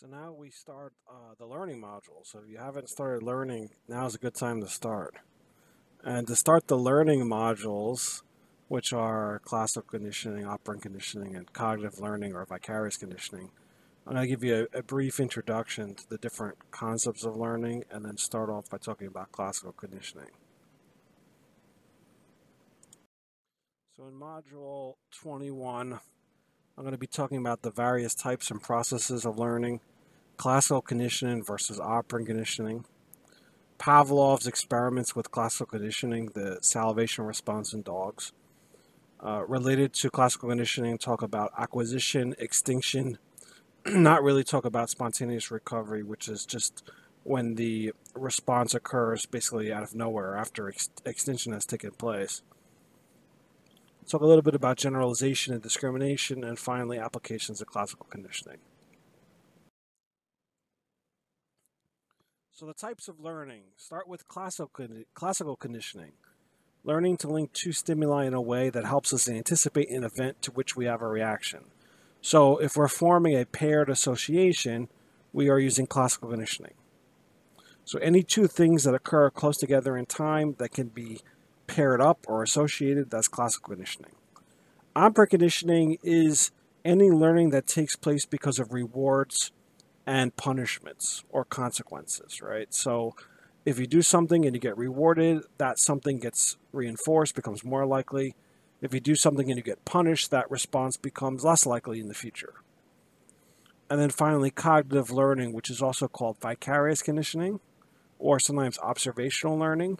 So now we start the learning module. So if you haven't started learning, now's a good time to start. And to start the learning modules, which are classical conditioning, operant conditioning, and cognitive learning or vicarious conditioning, I'm going to give you a brief introduction to the different concepts of learning and then start off by talking about classical conditioning. So in module 21, I'm going to be talking about the various types and processes of learning, classical conditioning versus operant conditioning, Pavlov's experiments with classical conditioning, the salivation response in dogs. Related to classical conditioning, talk about acquisition, extinction, not really talk about spontaneous recovery, which is just when the response occurs basically out of nowhere after extinction has taken place. Talk a little bit about generalization and discrimination, and finally applications of classical conditioning. So the types of learning start with classical conditioning, learning to link two stimuli in a way that helps us anticipate an event to which we have a reaction. So if we're forming a paired association, we are using classical conditioning. So any two things that occur close together in time that can be paired up or associated, that's classical conditioning. Operant conditioning is any learning that takes place because of rewards and punishments or consequences, right? So if you do something and you get rewarded, that something gets reinforced, becomes more likely. If you do something and you get punished, that response becomes less likely in the future. And then finally, cognitive learning, which is also called vicarious conditioning, or sometimes observational learning.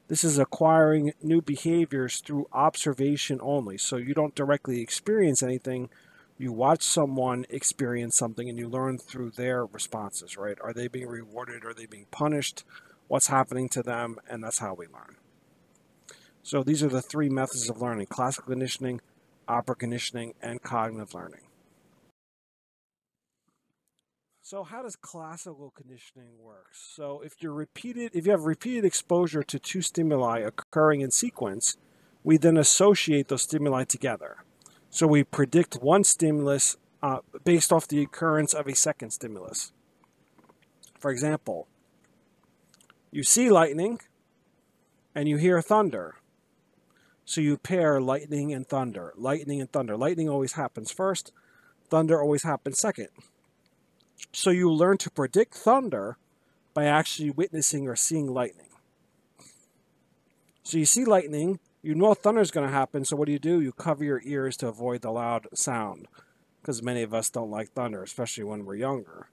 This is acquiring new behaviors through observation only. So you don't directly experience anything. You watch someone experience something and you learn through their responses, right? Are they being rewarded? Are they being punished? What's happening to them? And that's how we learn. So these are the three methods of learning: classical conditioning, operant conditioning, and cognitive learning. So how does classical conditioning work? So if you have repeated exposure to two stimuli occurring in sequence, we then associate those stimuli together. So we predict one stimulus based off the occurrence of a second stimulus. For example, you see lightning and you hear thunder. So you pair lightning and thunder, lightning and thunder. Lightning always happens first, thunder always happens second. So you learn to predict thunder by actually witnessing or seeing lightning. So you see lightning, you know thunder is going to happen, so what do? You cover your ears to avoid the loud sound, because many of us don't like thunder, especially when we're younger.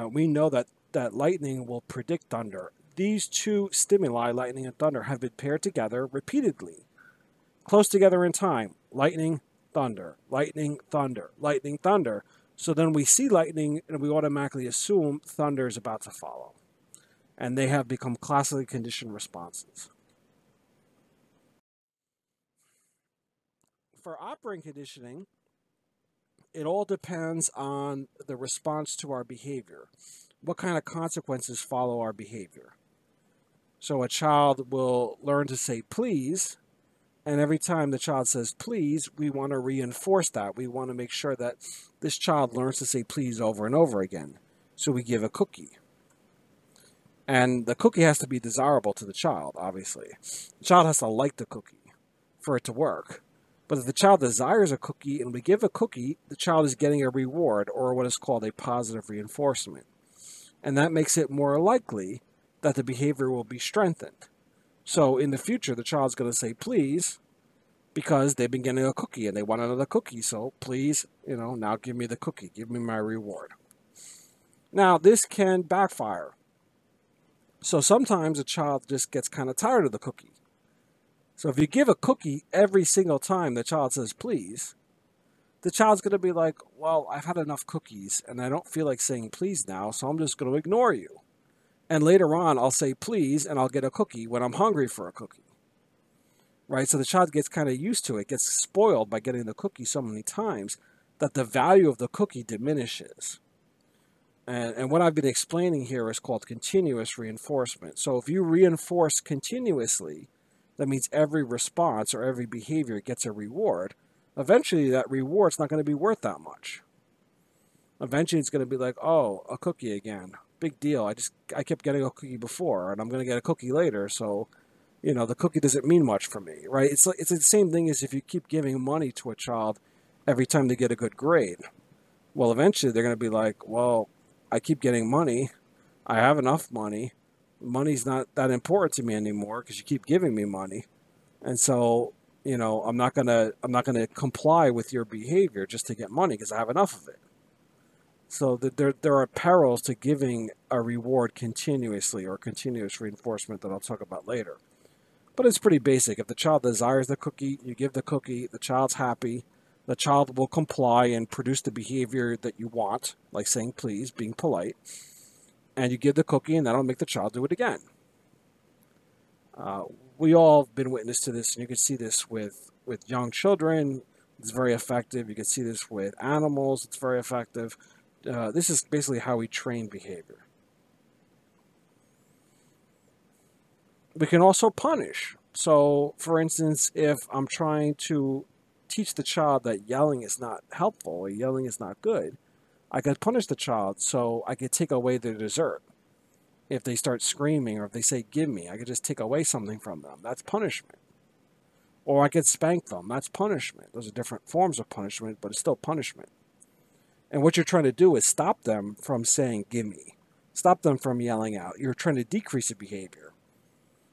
We know that lightning will predict thunder. These two stimuli, lightning and thunder, have been paired together repeatedly, close together in time. Lightning, thunder, lightning, thunder, lightning, thunder. So then we see lightning and we automatically assume thunder is about to follow. And they have become classically conditioned responses. For operant conditioning, it all depends on the response to our behavior. What kind of consequences follow our behavior? So a child will learn to say please, and every time the child says please, we want to reinforce that. We want to make sure that this child learns to say please over and over again. So we give a cookie. And the cookie has to be desirable to the child, obviously. The child has to like the cookie for it to work. But if the child desires a cookie and we give a cookie, the child is getting a reward, or what is called a positive reinforcement. And that makes it more likely that the behavior will be strengthened. So in the future, the child's going to say please because they've been getting a cookie and they want another cookie. So please, now give me the cookie. Give me my reward. Now, this can backfire. So sometimes a child just gets kind of tired of the cookie. So if you give a cookie every single time the child says please, the child's going to be like, well, I've had enough cookies and I don't feel like saying please now, so I'm just going to ignore you. And later on, I'll say please, and I'll get a cookie when I'm hungry for a cookie. Right? So the child gets kind of used to it, gets spoiled by getting the cookie so many times that the value of the cookie diminishes. And what I've been explaining here is called continuous reinforcement. So if you reinforce continuously, that means every response or every behavior gets a reward. Eventually, that reward's not going to be worth that much. Eventually, it's going to be like, oh, a cookie again. Big deal. I kept getting a cookie before, and I'm going to get a cookie later. So, the cookie doesn't mean much for me, right? It's the same thing as if you keep giving money to a child every time they get a good grade. Well, eventually they're going to be like, well, I keep getting money. I have enough money. Money's not that important to me anymore because you keep giving me money. And so, I'm not gonna comply with your behavior just to get money because I have enough of it. So there are perils to giving a reward continuously or continuous reinforcement that I'll talk about later. But it's pretty basic. If the child desires the cookie, you give the cookie, the child's happy, the child will comply and produce the behavior that you want, like saying please, being polite, and you give the cookie, and that'll make the child do it again. Uh, we all have been witness to this, and you can see this with young children. It's very effective. You can see this with animals. It's very effective. This is basically how we train behavior. We can also punish. So, for instance, if I'm trying to teach the child that yelling is not helpful or yelling is not good, I could punish the child so I could take away their dessert. If they start screaming or if they say, give me, I could just take away something from them. That's punishment. Or I could spank them. That's punishment. Those are different forms of punishment, but it's still punishment. And what you're trying to do is stop them from saying, give me. Stop them from yelling out. You're trying to decrease the behavior.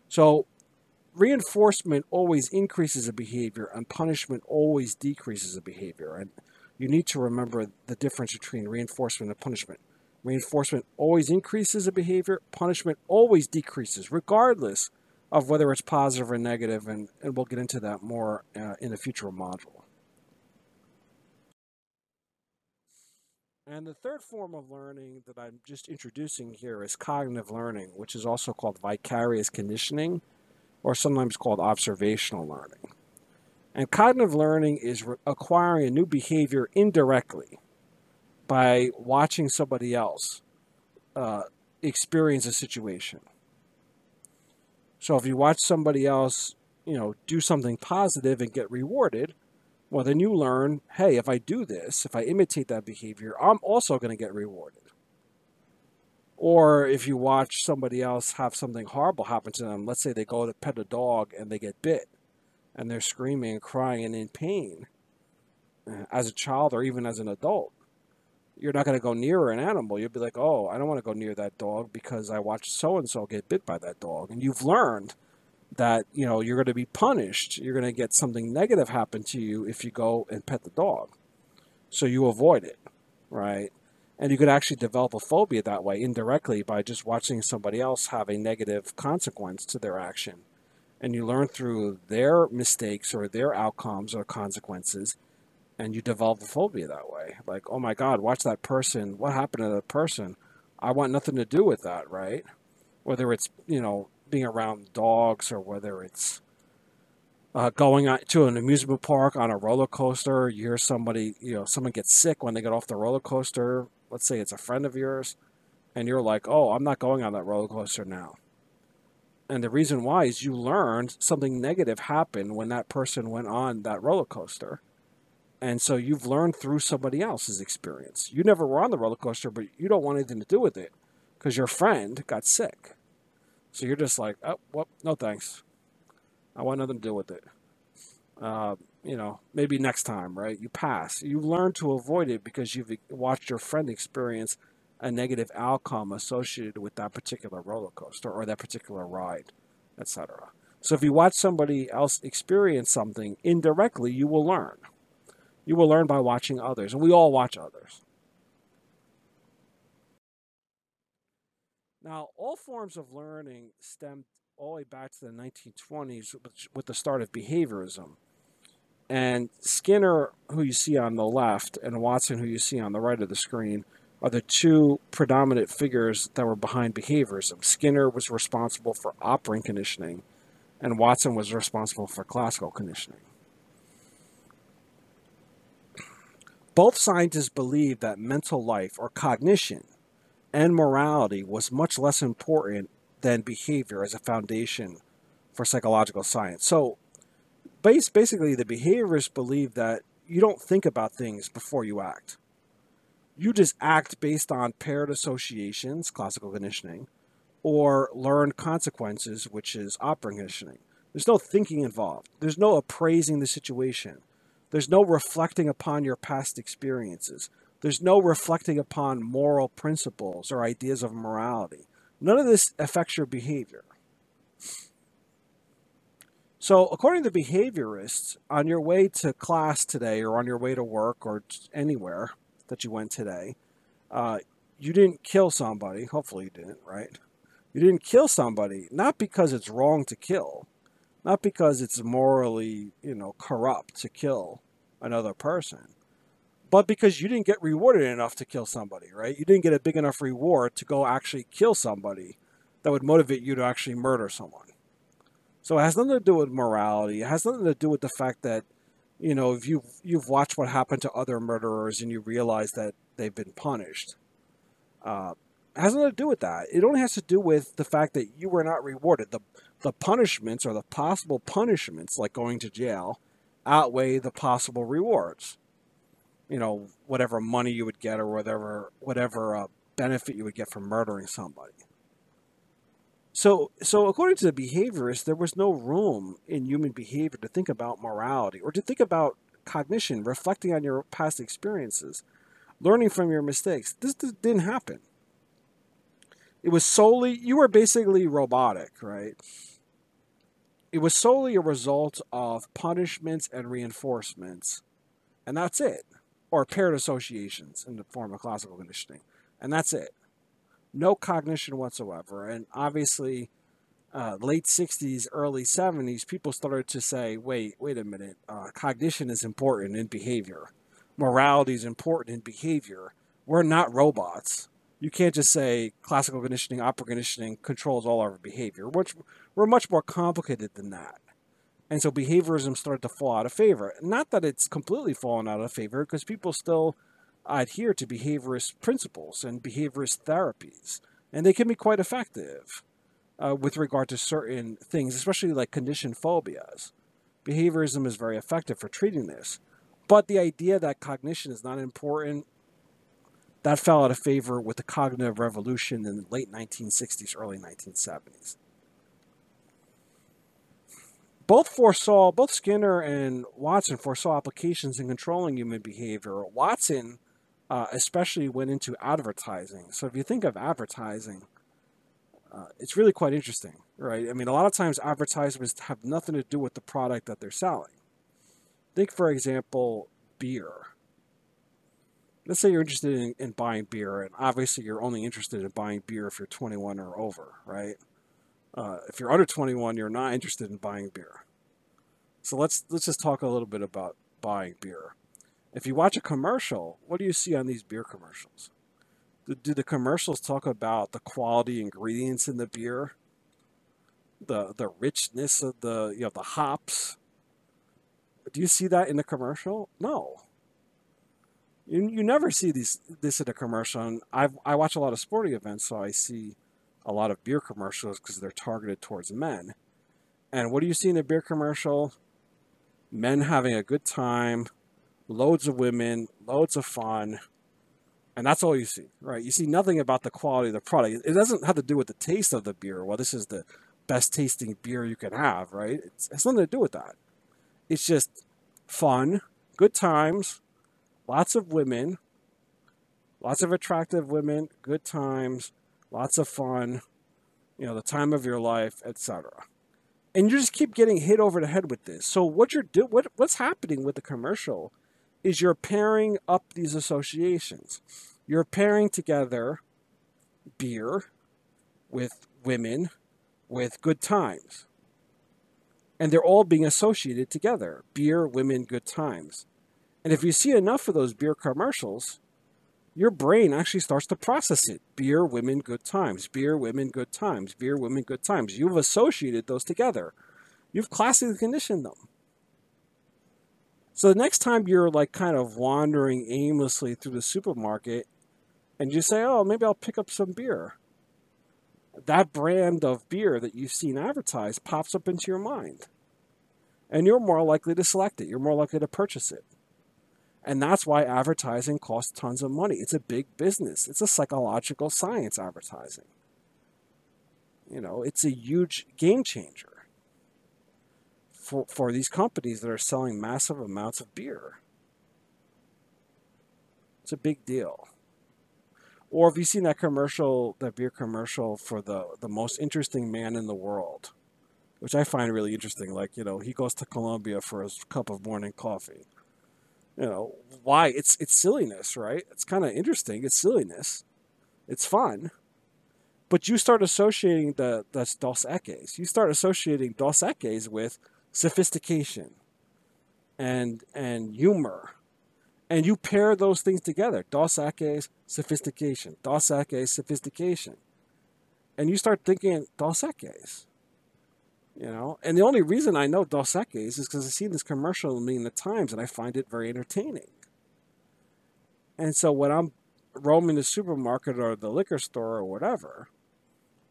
So reinforcement always increases a behavior and punishment always decreases a behavior. And you need to remember the difference between reinforcement and punishment. Reinforcement always increases a behavior. Punishment always decreases, regardless of whether it's positive or negative. And we'll get into that more in a future module. And the third form of learning that I'm just introducing here is cognitive learning, which is also called vicarious conditioning, or sometimes called observational learning. And cognitive learning is acquiring a new behavior indirectly by watching somebody else experience a situation. So if you watch somebody else, do something positive and get rewarded, well, then you learn, hey, if I do this, if I imitate that behavior, I'm also going to get rewarded. Or if you watch somebody else have something horrible happen to them, let's say they go to pet a dog and they get bit and they're screaming and crying and in pain as a child or even as an adult, you're not going to go near an animal. You'll be like, oh, I don't want to go near that dog because I watched so-and-so get bit by that dog. And you've learned that, you're going to be punished. You're going to get something negative happen to you if you go and pet the dog. So you avoid it, right? And you could actually develop a phobia that way indirectly by just watching somebody else have a negative consequence to their action. And you learn through their mistakes or their outcomes or consequences, and you develop a phobia that way. Like, oh my God, watch that person. What happened to that person? I want nothing to do with that, right? Whether it's, being around dogs or whether it's going to an amusement park on a roller coaster. You hear somebody, someone gets sick when they get off the roller coaster. Let's say it's a friend of yours, and you're like, oh, I'm not going on that roller coaster now. And the reason why is you learned something negative happened when that person went on that roller coaster. And so you've learned through somebody else's experience. You never were on the roller coaster, but you don't want anything to do with it because your friend got sick. So you're just like, oh, well, no thanks. I want nothing to do with it. Maybe next time, right? You pass. You learn to avoid it because you've watched your friend experience a negative outcome associated with that particular roller coaster or that particular ride, etc. So if you watch somebody else experience something indirectly, you will learn. You will learn by watching others, and we all watch others. Now, all forms of learning stemmed all the way back to the 1920s with the start of behaviorism. And Skinner, who you see on the left, and Watson, who you see on the right of the screen, are the two predominant figures that were behind behaviorism. Skinner was responsible for operant conditioning, and Watson was responsible for classical conditioning. Both scientists believed that mental life, or cognition, and morality was much less important than behavior as a foundation for psychological science. So basically, the behaviorists believe that you don't think about things before you act. You just act based on paired associations, classical conditioning, or learned consequences, which is operant conditioning. There's no thinking involved. There's no appraising the situation. There's no reflecting upon your past experiences. There's no reflecting upon moral principles or ideas of morality. None of this affects your behavior. So, according to behaviorists, on your way to class today or on your way to work or anywhere that you went today, you didn't kill somebody. Hopefully you didn't, right? You didn't kill somebody, not because it's wrong to kill, not because it's morally, corrupt to kill another person, but because you didn't get rewarded enough to kill somebody, right? You didn't get a big enough reward to go actually kill somebody that would motivate you to actually murder someone. So it has nothing to do with morality. It has nothing to do with the fact that, if you've watched what happened to other murderers and you realize that they've been punished. It has nothing to do with that. It only has to do with the fact that you were not rewarded. The punishments or the possible punishments, like going to jail, outweigh the possible rewards. Whatever money you would get or whatever benefit you would get from murdering somebody. So according to the behaviorists, there was no room in human behavior to think about morality or to think about cognition, reflecting on your past experiences, learning from your mistakes. This didn't happen. It was solely, you were basically robotic, right? It was solely a result of punishments and reinforcements, and that's it. Or paired associations in the form of classical conditioning, and that's it. No cognition whatsoever. And obviously, late 60s, early 70s, people started to say, wait a minute, cognition is important in behavior. Morality is important in behavior. We're not robots. You can't just say classical conditioning, operant conditioning controls all our behavior. We're much more complicated than that. And so behaviorism started to fall out of favor. Not that it's completely fallen out of favor, because people still adhere to behaviorist principles and behaviorist therapies. And they can be quite effective with regard to certain things, especially like conditioned phobias. Behaviorism is very effective for treating this. But the idea that cognition is not important, that fell out of favor with the cognitive revolution in the late 1960s, early 1970s. Both Skinner and Watson foresaw applications in controlling human behavior. Watson especially went into advertising. So if you think of advertising, it's really quite interesting, right? I mean, a lot of times advertisements have nothing to do with the product that they're selling. Think, for example, beer. Let's say you're interested in buying beer, and obviously you're only interested in buying beer if you're 21 or over, right? If you're under 21, you're not interested in buying beer. So let's just talk a little bit about buying beer. If you watch a commercial, what do you see on these beer commercials? Do the commercials talk about the quality ingredients in the beer, the richness of the hops? Do you see that in the commercial? No. You never see this in a commercial. And I watch a lot of sporting events, so I see a lot of beer commercials because they're targeted towards men. And what do you see in a beer commercial? Men having a good time, loads of women, loads of fun, and that's all you see, right? You see nothing about the quality of the product. It doesn't have to do with the taste of the beer. Well, this is the best tasting beer you can have, right? It has nothing to do with that. It's just fun, good times, lots of women, lots of attractive women, good times, lots of fun, the time of your life, etc. And you just keep getting hit over the head with this. So what's happening with the commercial is you're pairing up these associations. You're pairing together beer with women with good times. And they're all being associated together. Beer, women, good times. And if you see enough of those beer commercials, your brain actually starts to process it. Beer, women, good times. Beer, women, good times. Beer, women, good times. You've associated those together. You've classically conditioned them. So the next time you're like kind of wandering aimlessly through the supermarket and you say, oh, maybe I'll pick up some beer, that brand of beer that you've seen advertised pops up into your mind. And you're more likely to select it. You're more likely to purchase it. And that's why advertising costs tons of money. It's a big business. It's a psychological science, advertising. It's a huge game changer for these companies that are selling massive amounts of beer. It's a big deal. Or have you seen that commercial, that beer commercial for the most interesting man in the world, which I find really interesting. Like, he goes to Colombia for his cup of morning coffee. Why? It's silliness, right? It's kind of interesting. It's silliness. It's fun. But you start associating the Dos Equis. You start associating Dos Equis with sophistication and humor. And you pair those things together. Dos Equis, sophistication. Dos Equis, sophistication. And you start thinking Dos Equis. And the only reason I know Dos Equis is because I've seen this commercial in the Times and I find it very entertaining. And so when I'm roaming the supermarket or the liquor store or whatever,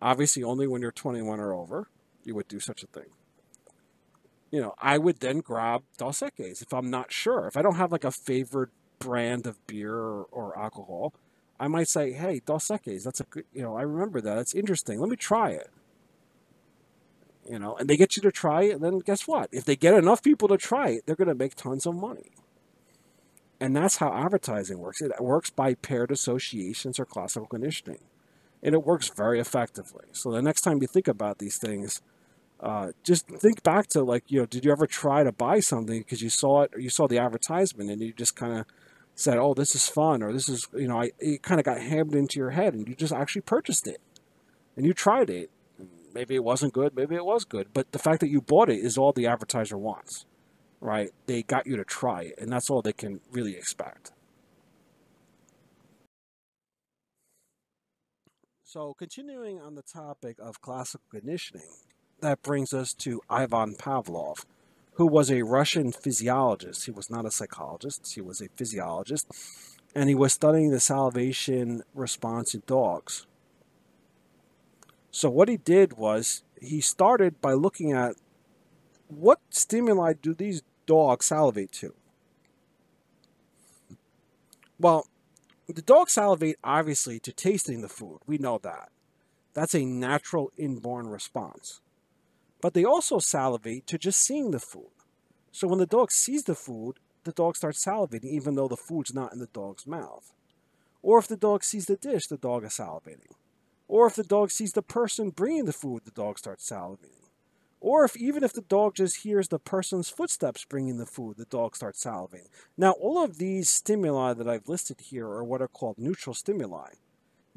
obviously only when you're 21 or over, you would do such a thing. I would then grab Dos Equis if I'm not sure. If I don't have like a favorite brand of beer or alcohol, I might say, hey, Dos Equis, that's a good, I remember that. It's interesting. Let me try it. And they get you to try it, and then guess what? If they get enough people to try it, they're going to make tons of money. And that's how advertising works. It works by paired associations or classical conditioning. And it works very effectively. So the next time you think about these things, just think back to, like, did you ever try to buy something because you saw it, or you saw the advertisement, and you just kind of said, oh, this is fun, or this is, it kind of got hammered into your head, and you just actually purchased it. And you tried it. Maybe it wasn't good, maybe it was good. But the fact that you bought it is all the advertiser wants, right? They got you to try it, and that's all they can really expect. So continuing on the topic of classical conditioning, that brings us to Ivan Pavlov, who was a Russian physiologist. He was not a psychologist, he was a physiologist, and he was studying the salivation response in dogs. So what he did was he started by looking at what stimuli do these dogs salivate to. Well, the dogs salivate obviously to tasting the food. We know that. That's a natural inborn response. But they also salivate to just seeing the food. So when the dog sees the food, the dog starts salivating even though the food's not in the dog's mouth. Or if the dog sees the dish, the dog is salivating. Or if the dog sees the person bringing the food, the dog starts salivating. Or even if the dog just hears the person's footsteps bringing the food, the dog starts salivating. Now, all of these stimuli that I've listed here are what are called neutral stimuli.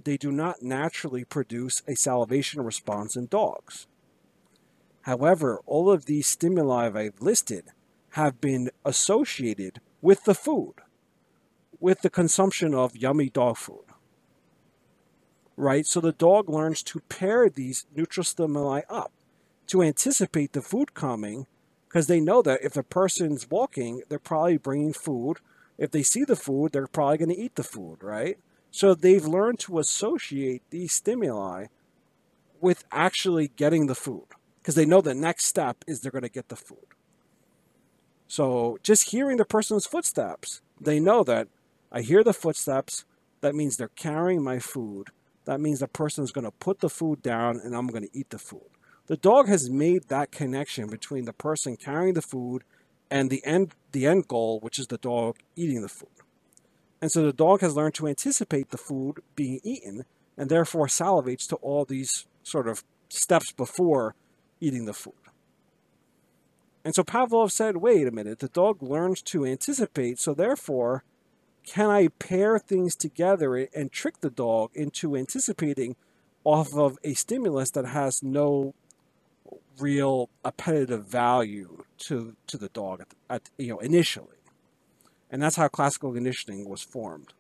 They do not naturally produce a salivation response in dogs. However, all of these stimuli I've listed have been associated with the food, with the consumption of yummy dog food. Right? So the dog learns to pair these neutral stimuli up to anticipate the food coming, because they know that if a person's walking, they're probably bringing food. If they see the food, they're probably going to eat the food, right? So they've learned to associate these stimuli with actually getting the food, because they know the next step is they're going to get the food. So just hearing the person's footsteps, they know that I hear the footsteps, that means they're carrying my food. That means the person is going to put the food down and I'm going to eat the food. The dog has made that connection between the person carrying the food and the end goal, which is the dog eating the food. And so the dog has learned to anticipate the food being eaten and therefore salivates to all these sort of steps before eating the food. And so Pavlov said, wait a minute, the dog learns to anticipate, so therefore, can I pair things together and trick the dog into anticipating off of a stimulus that has no real appetitive value to the dog initially? And that's how classical conditioning was formed.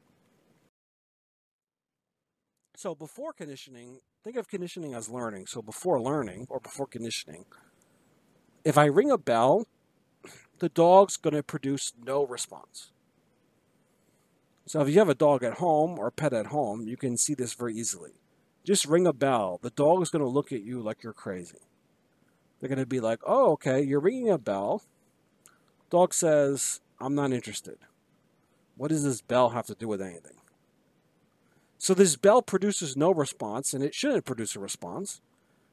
So before conditioning, think of conditioning as learning. So before learning or before conditioning, if I ring a bell, the dog's going to produce no response. So if you have a dog at home or a pet at home, you can see this very easily. Just ring a bell. The dog is going to look at you like you're crazy. They're going to be like, oh, okay, you're ringing a bell. Dog says, I'm not interested. What does this bell have to do with anything? So this bell produces no response, and it shouldn't produce a response,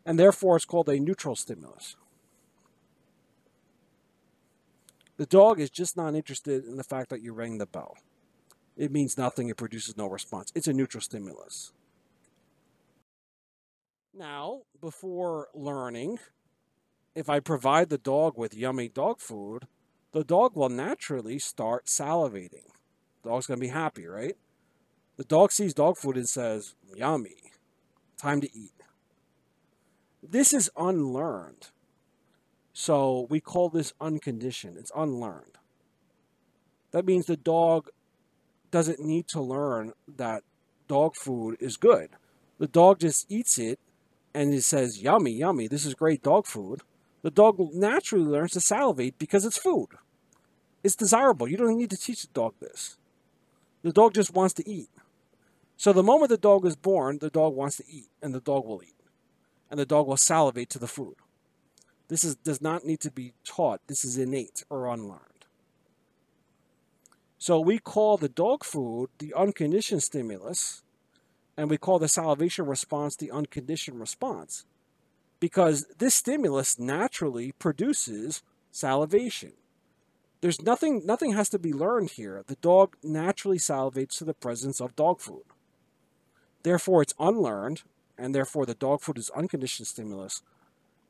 and therefore it's called a neutral stimulus. The dog is just not interested in the fact that you rang the bell. It means nothing. It produces no response. It's a neutral stimulus. Now, before learning, if I provide the dog with yummy dog food, the dog will naturally start salivating. The dog's going to be happy, right? The dog sees dog food and says, yummy, time to eat. This is unlearned. So we call this unconditioned. It's unlearned. That means the dog doesn't need to learn that dog food is good. The dog just eats it and it says, yummy, yummy, this is great dog food. The dog naturally learns to salivate because it's food. It's desirable. You don't need to teach the dog this. The dog just wants to eat. So the moment the dog is born, the dog wants to eat, and the dog will eat. And the dog will salivate to the food. This does not need to be taught. This is innate or unlearned. So we call the dog food the unconditioned stimulus, and we call the salivation response the unconditioned response, because this stimulus naturally produces salivation. There's nothing has to be learned here. The dog naturally salivates to the presence of dog food. Therefore, it's unlearned, and therefore the dog food is unconditioned stimulus,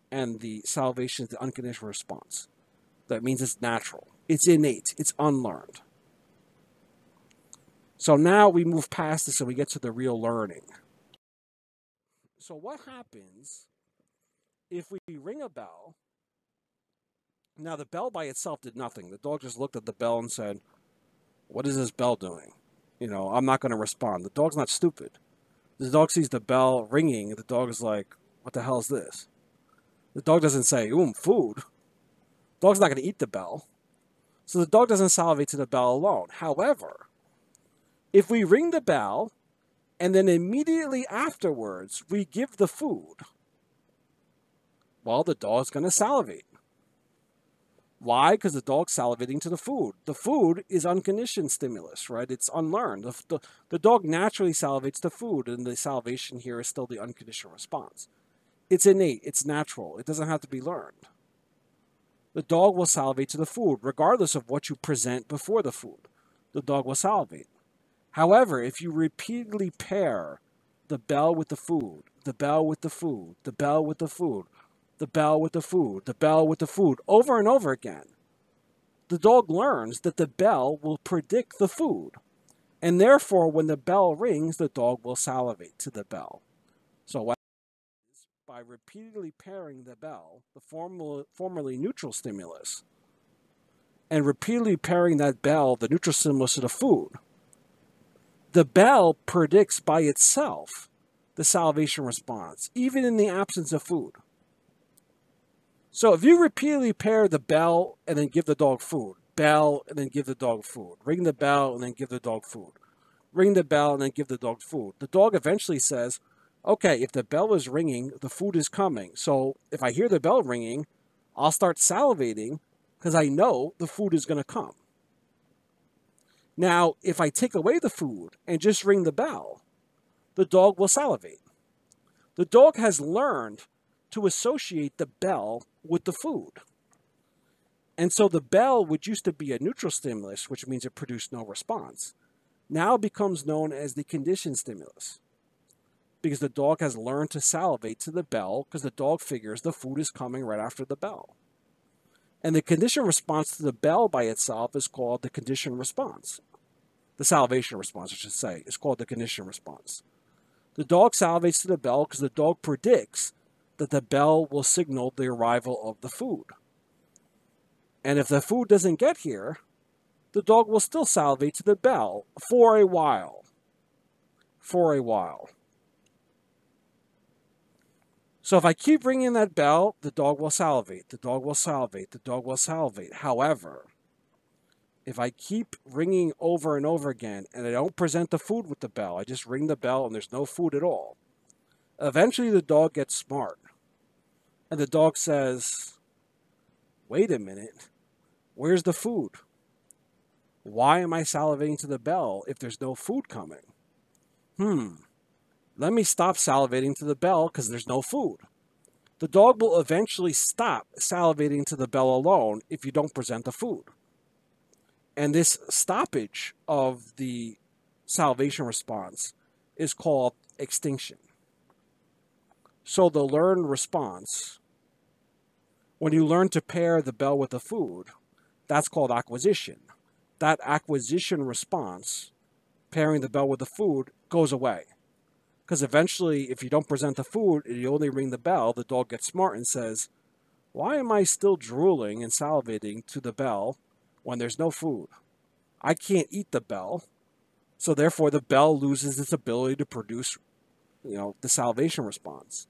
and the salivation is the unconditional response. That means it's natural. It's innate. It's unlearned. So now we move past this and we get to the real learning. So what happens if we ring a bell? Now the bell by itself did nothing. The dog just looked at the bell and said, what is this bell doing? I'm not going to respond. The dog's not stupid. The dog sees the bell ringing, and the dog is like, what the hell is this? The dog doesn't say, food. The dog's not going to eat the bell. So the dog doesn't salivate to the bell alone. However, if we ring the bell, and then immediately afterwards we give the food, well, the dog's going to salivate. Why? Because the dog's salivating to the food. The food is unconditioned stimulus, right? It's unlearned. The dog naturally salivates to food, and the salivation here is still the unconditional response. It's innate. It's natural. It doesn't have to be learned. The dog will salivate to the food, regardless of what you present before the food. The dog will salivate. However, if you repeatedly pair the bell with the food, the bell with the food, the bell with the food, the bell with the food, the bell with the food, over and over again, the dog learns that the bell will predict the food. And therefore, when the bell rings, the dog will salivate to the bell. So what happens by repeatedly pairing the bell, the formerly neutral stimulus, and repeatedly pairing that bell, the neutral stimulus, to the food, the bell predicts by itself the salivation response, even in the absence of food. So if you repeatedly pair the bell and then give the dog food, bell and then give the dog food, ring the bell and then give the dog food, ring the bell and then give the dog food, the dog eventually says, okay, if the bell is ringing, the food is coming. So if I hear the bell ringing, I'll start salivating because I know the food is going to come. Now, if I take away the food and just ring the bell, the dog will salivate. The dog has learned to associate the bell with the food. And so the bell, which used to be a neutral stimulus, which means it produced no response, now becomes known as the conditioned stimulus, because the dog has learned to salivate to the bell because the dog figures the food is coming right after the bell. And the conditioned response to the bell by itself is called the conditioned response. The salivation response, I should say, is called the conditioned response. The dog salivates to the bell because the dog predicts that the bell will signal the arrival of the food. And if the food doesn't get here, the dog will still salivate to the bell for a while. For a while. So if I keep ringing that bell, the dog will salivate. The dog will salivate. The dog will salivate. However, if I keep ringing over and over again and I don't present the food with the bell, I just ring the bell and there's no food at all, eventually the dog gets smart. And the dog says, wait a minute, where's the food? Why am I salivating to the bell if there's no food coming? Let me stop salivating to the bell because there's no food. The dog will eventually stop salivating to the bell alone if you don't present the food. And this stoppage of the salivation response is called extinction. So the learned response, when you learn to pair the bell with the food, that's called acquisition. That acquisition response, pairing the bell with the food, goes away. Because eventually, if you don't present the food and you only ring the bell, the dog gets smart and says, why am I still drooling and salivating to the bell when there's no food? I can't eat the bell, so therefore the bell loses its ability to produce, the salivation response.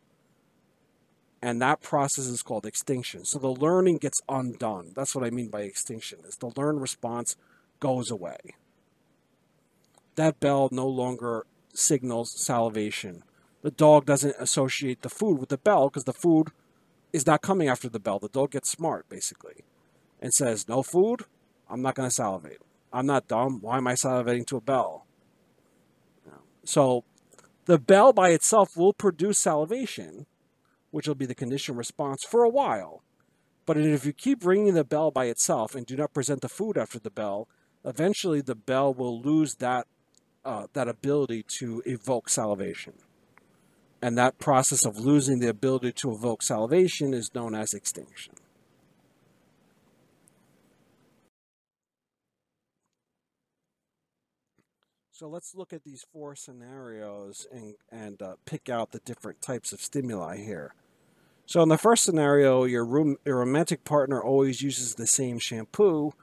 And that process is called extinction. So the learning gets undone. That's what I mean by extinction, is the learned response goes away. That bell no longer signals salivation. The dog doesn't associate the food with the bell because the food is not coming after the bell. The dog gets smart, basically, and says, no food, I'm not going to salivate. I'm not dumb. Why am I salivating to a bell? So the bell by itself will produce salivation, which will be the conditioned response, for a while. But if you keep ringing the bell by itself and do not present the food after the bell, eventually the bell will lose that ability to evoke salivation. And that process of losing the ability to evoke salivation is known as extinction. So let's look at these 4 scenarios and pick out the different types of stimuli here. So in the first scenario, your romantic partner always uses the same shampoo.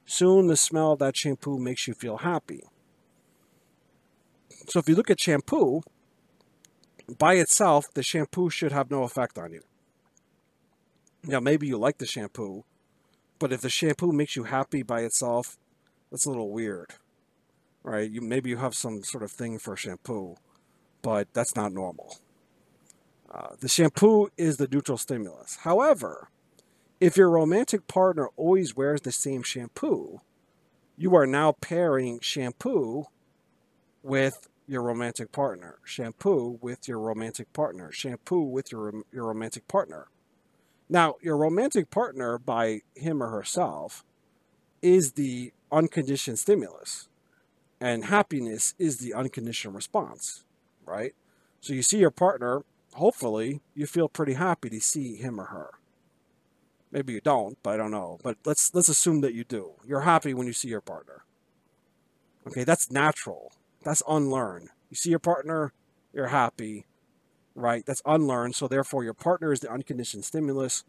Soon the smell of that shampoo makes you feel happy. So if you look at shampoo, by itself, the shampoo should have no effect on you. Maybe you like the shampoo, but if the shampoo makes you happy by itself, that's a little weird, right? Maybe you have some sort of thing for shampoo, but that's not normal. The shampoo is the neutral stimulus. However, if your romantic partner always wears the same shampoo, you are now pairing shampoo with your romantic partner, shampoo with your romantic partner, shampoo with your romantic partner. Now, your romantic partner, by him or herself, is the unconditioned stimulus, and happiness is the unconditioned response, right? So you see your partner, hopefully you feel pretty happy to see him or her. Maybe you don't, but I don't know. But let's assume that you do. You're happy when you see your partner. Okay, that's natural. That's unlearned. You see your partner, you're happy, right? That's unlearned. So therefore, your partner is the unconditioned stimulus,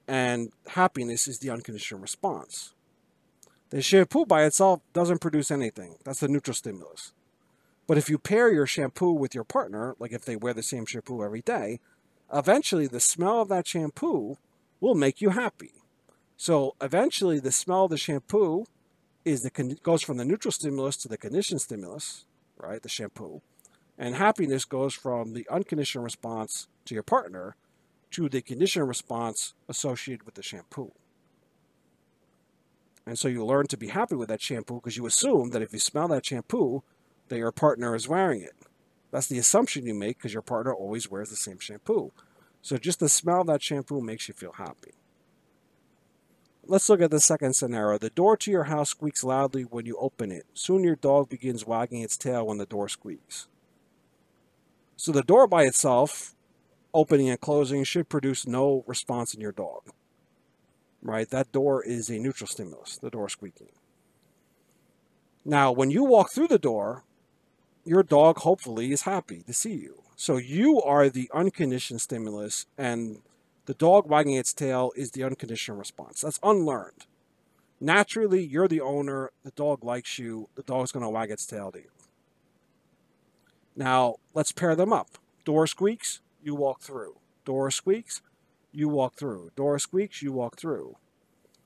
and happiness is the unconditioned response. The shampoo by itself doesn't produce anything. That's the neutral stimulus. But if you pair your shampoo with your partner, like if they wear the same shampoo every day, eventually the smell of that shampoo will make you happy. So eventually the smell of the shampoo goes from the neutral stimulus to the conditioned stimulus, right, the shampoo. And happiness goes from the unconditioned response to your partner to the conditioned response associated with the shampoo. And so you learn to be happy with that shampoo because you assume that if you smell that shampoo, that your partner is wearing it. That's the assumption you make because your partner always wears the same shampoo. So just the smell of that shampoo makes you feel happy. Let's look at the second scenario. The door to your house squeaks loudly when you open it. Soon your dog begins wagging its tail when the door squeaks. So the door by itself, opening and closing, should produce no response in your dog. Right? That door is a neutral stimulus, the door squeaking. Now, when you walk through the door, your dog hopefully is happy to see you. So you are the unconditioned stimulus, and the dog wagging its tail is the unconditioned response. That's unlearned. Naturally, you're the owner. The dog likes you. The dog's going to wag its tail to you. Now, let's pair them up. Door squeaks, you walk through. Door squeaks, you walk through. Door squeaks, you walk through.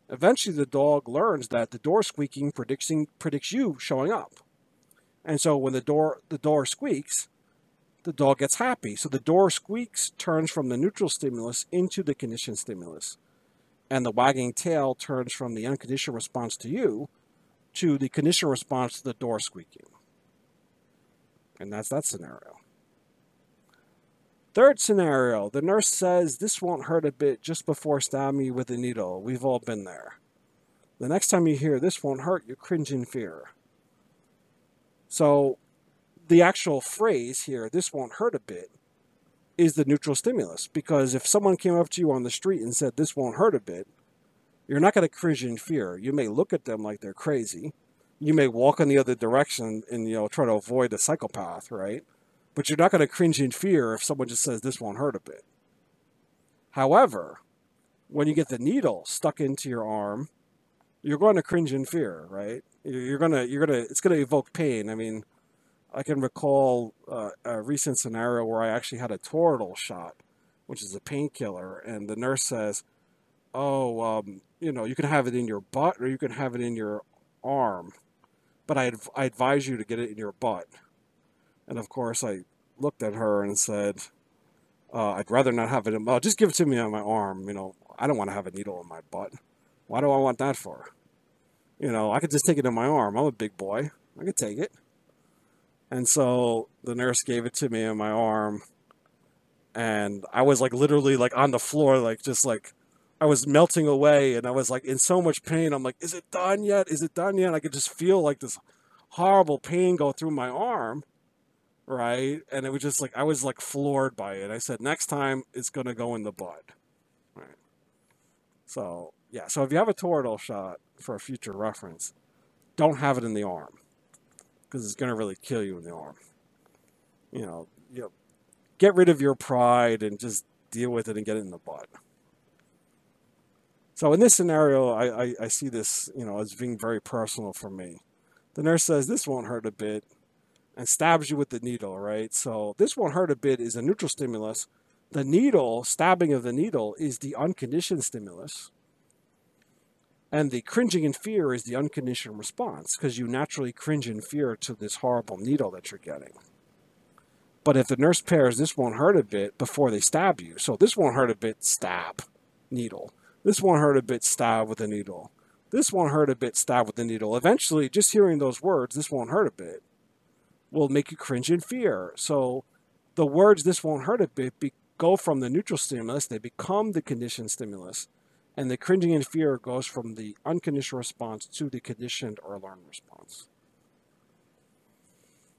Eventually, the dog learns that the door squeaking predicts you showing up. And so when the door squeaks, the dog gets happy. So the door squeaks turns from the neutral stimulus into the conditioned stimulus. And the wagging tail turns from the unconditioned response to you to the conditioned response to the door squeaking. And that's that scenario. Third scenario, the nurse says, "This won't hurt a bit," just before stabbing me with a needle. We've all been there. The next time you hear, "This won't hurt," you cringe in fear. So the actual phrase here, "this won't hurt a bit," is the neutral stimulus. Because if someone came up to you on the street and said, "This won't hurt a bit," you're not going to cringe in fear. You may look at them like they're crazy. You may walk in the other direction and, try to avoid a psychopath, right? But you're not going to cringe in fear if someone just says, "This won't hurt a bit." However, when you get the needle stuck into your arm, you're going to cringe in fear, right? It's going to evoke pain. I mean, I can recall a recent scenario where I actually had a Toradol shot, which is a painkiller, and the nurse says, "Oh, you can have it in your butt or you can have it in your arm, but I advise you to get it in your butt." And of course, I looked at her and said, "I'd rather not have it just give it to me on my arm. I don't want to have a needle in my butt. Why do I want that for? I could just take it in my arm. I'm a big boy. I could take it." And so the nurse gave it to me in my arm, and I was literally on the floor, I was melting away, and I was in so much pain. I'm like, "Is it done yet? Is it done yet?" And I could just feel this horrible pain go through my arm, right? And it was just I was floored by it. I said, "Next time it's going to go in the butt." Right. So, yeah. So if you have a Toradol shot, for a future reference, don't have it in the arm, because it's going to really kill you in the arm. Get rid of your pride and just deal with it and get it in the butt. So in this scenario, I see this, as being very personal for me. The nurse says, "This won't hurt a bit," and stabs you with the needle, right? So "this won't hurt a bit" is a neutral stimulus. The needle, stabbing of the needle, is the unconditioned stimulus. And the cringing in fear is the unconditioned response, because you naturally cringe in fear to this horrible needle that you're getting. But if the nurse pairs "this won't hurt a bit" before they stab you, so "this won't hurt a bit," stab, needle. "This won't hurt a bit," stab with a needle. "This won't hurt a bit," stab with a needle. Eventually, just hearing those words, "this won't hurt a bit," will make you cringe in fear. So the words "this won't hurt a bit" go from the neutral stimulus, they become the conditioned stimulus. And the cringing in fear goes from the unconditional response to the conditioned or learned response.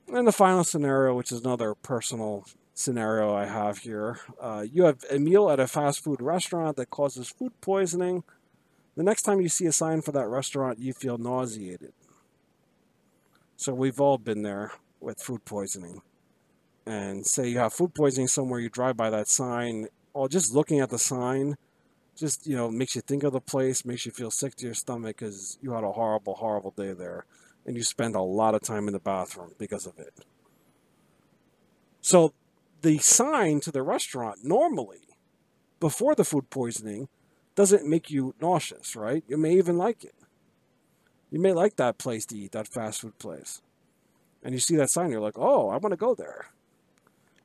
And the final scenario, which is another personal scenario I have here. You have a meal at a fast food restaurant that causes food poisoning. The next time you see a sign for that restaurant, you feel nauseated. So we've all been there with food poisoning. And say you have food poisoning somewhere, you drive by that sign, or just looking at the sign, just, makes you think of the place, makes you feel sick to your stomach because you had a horrible, horrible day there. And you spend a lot of time in the bathroom because of it. So the sign to the restaurant normally, before the food poisoning, doesn't make you nauseous, right? You may even like it. You may like that place to eat, that fast food place. And you see that sign, you're like, "Oh, I want to go there."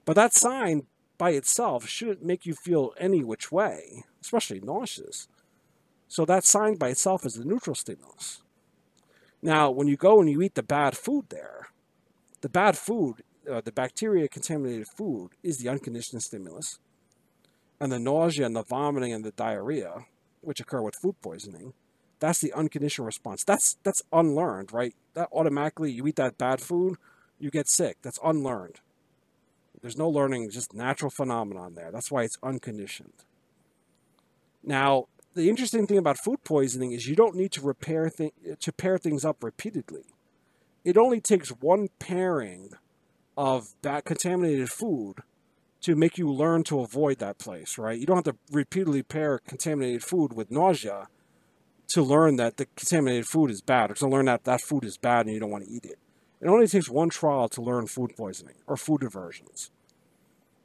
But that sign by itself shouldn't make you feel any which way, especially nauseous. So that sign by itself is the neutral stimulus. Now, when you go and you eat the bad food there, the bad food, the bacteria-contaminated food, is the unconditioned stimulus. And the nausea and the vomiting and the diarrhea, which occur with food poisoning, that's the unconditional response. That's unlearned, right? That automatically, you eat that bad food, you get sick. That's unlearned. There's no learning, just natural phenomenon there. That's why it's unconditioned. Now, the interesting thing about food poisoning is you don't need to pair things up repeatedly. It only takes one pairing of that contaminated food to make you learn to avoid that place, right? You don't have to repeatedly pair contaminated food with nausea to learn that the contaminated food is bad, or to learn that that food is bad and you don't want to eat it. It only takes one trial to learn food poisoning or food aversions.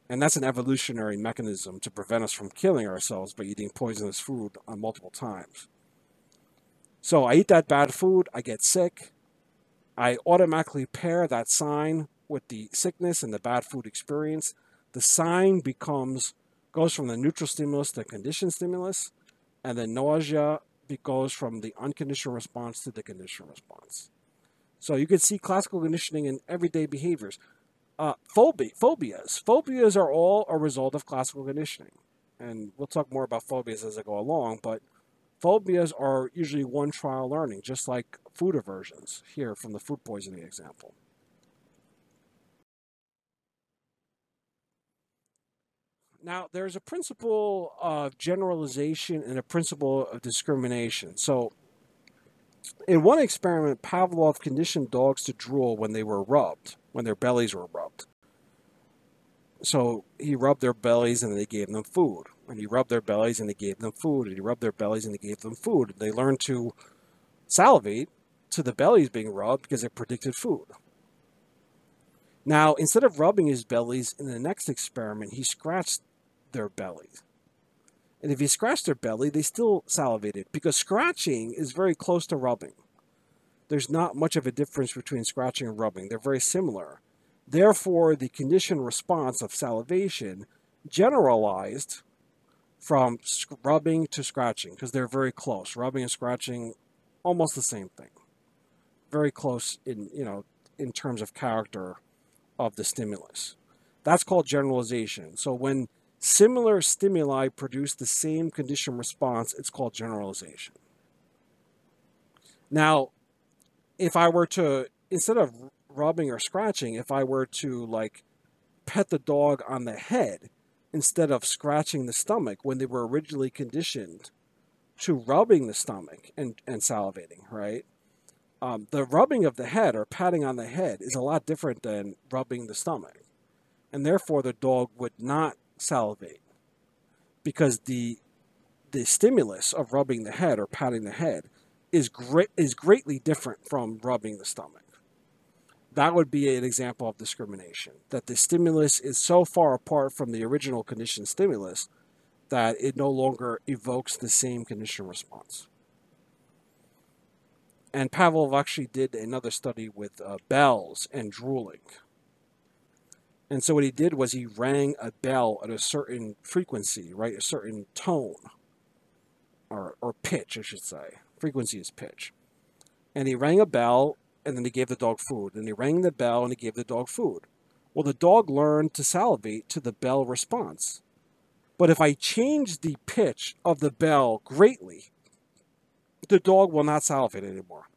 And that's an evolutionary mechanism to prevent us from killing ourselves by eating poisonous food on multiple times. So I eat that bad food, I get sick, I automatically pair that sign with the sickness and the bad food experience. The sign goes from the neutral stimulus to conditioned stimulus, and the nausea it goes from the unconditional response to the conditional response. So you can see classical conditioning in everyday behaviors. Phobias are all a result of classical conditioning. And we'll talk more about phobias as I go along, but phobias are usually one trial learning, just like food aversions, here from the food poisoning example. Now, there's a principle of generalization and a principle of discrimination. So, in one experiment, Pavlov conditioned dogs to drool when they were rubbed, when their bellies were rubbed. So, he rubbed their bellies and they gave them food. And he rubbed their bellies and he gave them food. And he rubbed their bellies and he gave them food. They learned to salivate to the bellies being rubbed because it predicted food. Now, instead of rubbing his bellies in the next experiment, he scratched their bellies. And if he scratched their belly, they still salivated because scratching is very close to rubbing. There's not much of a difference between scratching and rubbing. They're very similar. Therefore, the conditioned response of salivation generalized from rubbing to scratching because they're very close. Rubbing and scratching, almost the same thing. Very close in terms of character of the stimulus. That's called generalization. So when similar stimuli produce the same conditioned response, it's called generalization. Now, if I were to, instead of rubbing or scratching, if I were to pet the dog on the head instead of scratching the stomach when they were originally conditioned to rubbing the stomach and salivating, right? The rubbing of the head or patting on the head is a lot different than rubbing the stomach. And therefore, the dog would not salivate because the stimulus of rubbing the head or patting the head is greatly different from rubbing the stomach. That would be an example of discrimination, that the stimulus is so far apart from the original conditioned stimulus that it no longer evokes the same conditioned response. And Pavlov actually did another study with bells and drooling. And so what he did was he rang a bell at a certain frequency, right? A certain tone or pitch, I should say. Frequency is pitch. And he rang a bell and then he gave the dog food. And he rang the bell and he gave the dog food. Well, the dog learned to salivate to the bell response. But if I change the pitch of the bell greatly, the dog will not salivate anymore.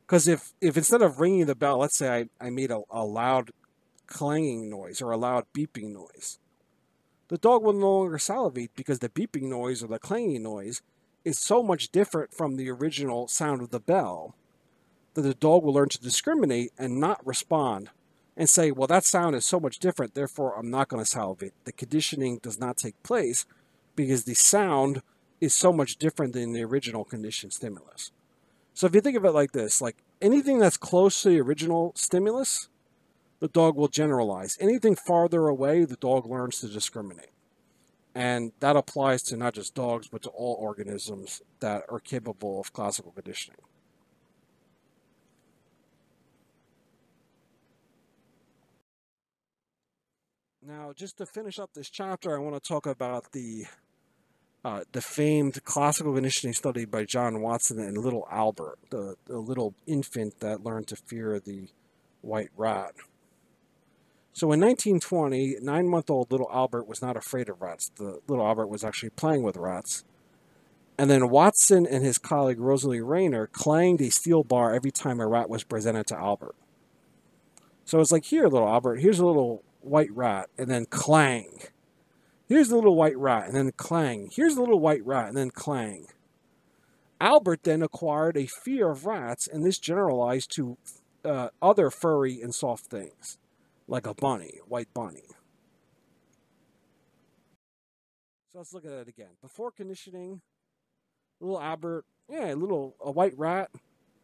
Because if instead of ringing the bell, let's say I made a loud clanging noise or a loud beeping noise, the dog will no longer salivate because the beeping noise or the clanging noise is so much different from the original sound of the bell that the dog will learn to discriminate and not respond and say, well, that sound is so much different, therefore I'm not going to salivate. The conditioning does not take place because the sound is so much different than the original conditioned stimulus. So if you think of it like this, like anything that's close to the original stimulus, the dog will generalize. Anything farther away, the dog learns to discriminate. And that applies to not just dogs, but to all organisms that are capable of classical conditioning. Now, just to finish up this chapter, I want to talk about the famed classical conditioning study by John Watson and little Albert, the little infant that learned to fear the white rat. So in 1920, 9-month-old little Albert was not afraid of rats. The little Albert was actually playing with rats. And then Watson and his colleague Rosalie Rayner clanged a steel bar every time a rat was presented to Albert. So it's like, here, little Albert, here's a little white rat, and then clang. Here's the little white rat, and then clang. Here's the little white rat, and then clang. Albert then acquired a fear of rats, and this generalized to other furry and soft things, like a bunny, white bunny. So let's look at it again. Before conditioning, little Albert, a white rat,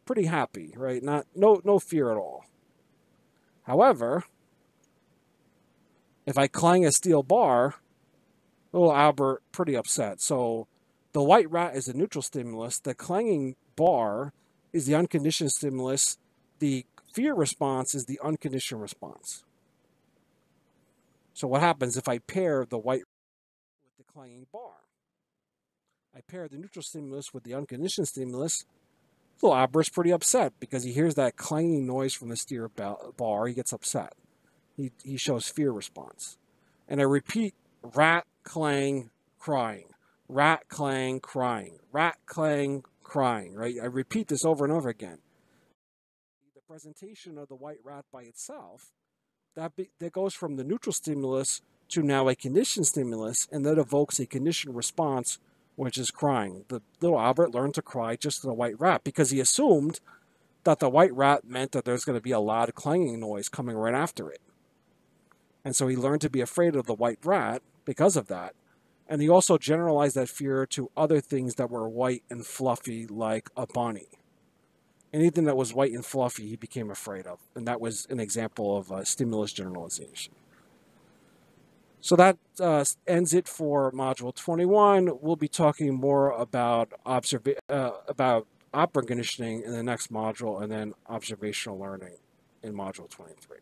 pretty happy, right? No fear at all. However, if I clang a steel bar, little Albert pretty upset. So the white rat is the neutral stimulus. The clanging bar is the unconditioned stimulus. The fear response is the unconditioned response. So what happens if I pair the white with the clanging bar? I pair the neutral stimulus with the unconditioned stimulus. Little Albert's pretty upset because he hears that clanging noise from the steer bar. He gets upset. He shows fear response. And I repeat rat, clang, crying. Rat, clang, crying. Rat, clang, crying, right? I repeat this over and over again. The presentation of the white rat by itself, that goes from the neutral stimulus to now a conditioned stimulus, and that evokes a conditioned response, which is crying. The little Albert learned to cry just to the white rat because he assumed that the white rat meant that there's going to be a loud clanging noise coming right after it. And so he learned to be afraid of the white rat because of that. And he also generalized that fear to other things that were white and fluffy, like a bunny. Anything that was white and fluffy, he became afraid of. And that was an example of stimulus generalization. So that ends it for Module 21. We'll be talking more about operant conditioning in the next module, and then observational learning in Module 23.